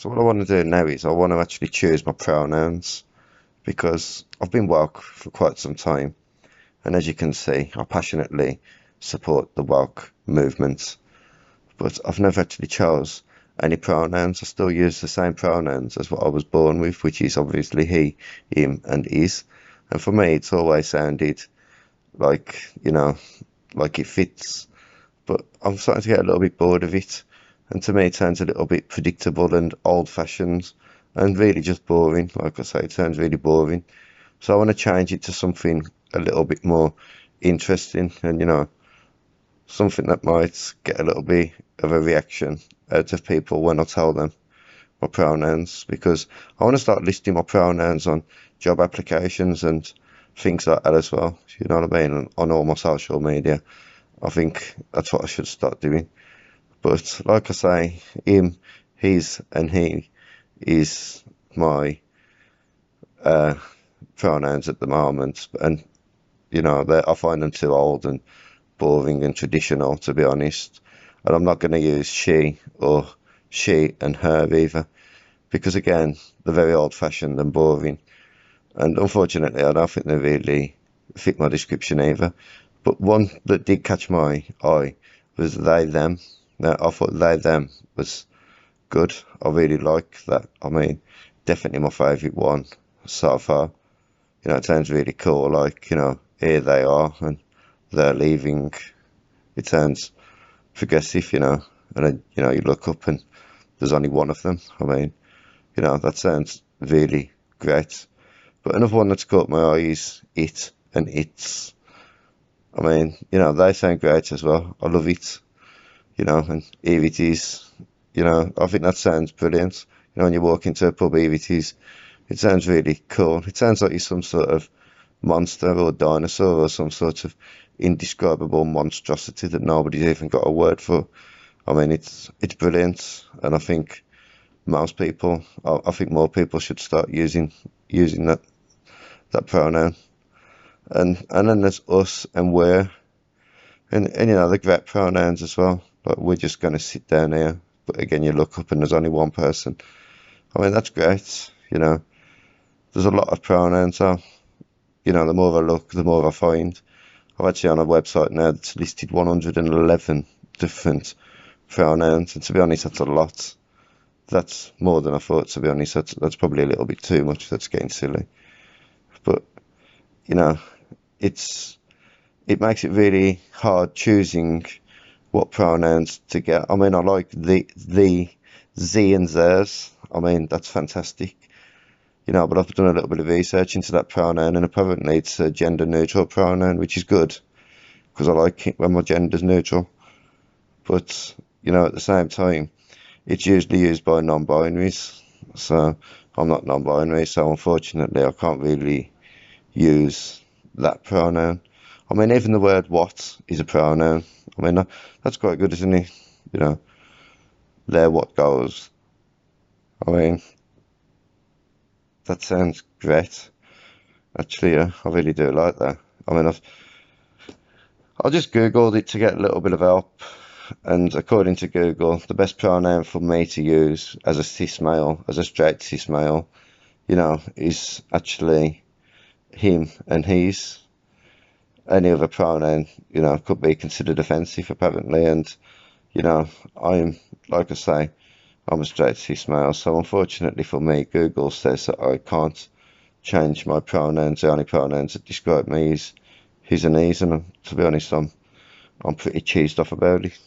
So what I want to do now is I want to actually choose my pronouns because I've been woke for quite some time. And as you can see, I passionately support the woke movement. But I've never actually chose any pronouns. I still use the same pronouns as what I was born with, which is obviously he, him, and is. And for me, it's always sounded like, like it fits. But I'm starting to get a little bit bored of it. And to me, it sounds a little bit predictable and old-fashioned and really just boring. Like I say, it sounds really boring. So I want to change it to something a little bit more interesting and, something that might get a little bit of a reaction out of people when I tell them my pronouns, because I want to start listing my pronouns on job applications and things like that as well. You know what I mean? On all my social media. I think that's what I should start doing. But like I say, him, his, and he is my pronouns at the moment, and I find them too old and boring and traditional, to be honest. And I'm not going to use she or she and her either, because again, they're very old-fashioned and boring. And unfortunately, I don't think they really fit my description either. But one that did catch my eye was they, them. Now, I thought they, them was good. I really like that. I mean, definitely my favourite one so far. It sounds really cool. Like, here they are and they're leaving. It sounds progressive, and then, you look up and there's only one of them. I mean, that sounds really great. But another one that's caught my eye is it and its. I mean, they sound great as well. I love it, and here it is. I think that sounds brilliant. When you walk into a pub, here it is. It sounds really cool. It sounds like you're some sort of monster or dinosaur or some sort of indescribable monstrosity that nobody's even got a word for. I mean, it's brilliant, and I think most people, I think more people should start using that pronoun. And then there's us and we're, and the great pronouns as well. Like, we're just going to sit down here, but again, you look up and there's only one person. I mean, that's great. There's a lot of pronouns. So, the more I look, the more I find. I'm actually on a website now that's listed 111 different pronouns, and to be honest, that's a lot. That's more than I thought, to be honest. That's probably a little bit too much. That's getting silly. But, it makes it really hard choosing what pronouns to get. I mean, I like the Z and theirs. I mean, that's fantastic. But I've done a little bit of research into that pronoun, and apparently it's a gender neutral pronoun, which is good, because I like it when my gender's neutral. But, at the same time, it's usually used by non-binaries. So I'm not non-binary, so unfortunately I can't really use that pronoun. I mean, even the word what is a pronoun. I mean, that's quite good, isn't it? There what goes. I mean, that sounds great. Actually, yeah, I really do like that. I mean, I just Googled it to get a little bit of help, and according to Google, the best pronoun for me to use as a cis male, as a straight cis male, is actually him and his. Any other pronoun, could be considered offensive apparently, and I'm, like I say, I'm a straight cis male, so unfortunately for me, Google says that I can't change my pronouns. The only pronouns that describe me is his and his, and to be honest, I'm pretty cheesed off about it.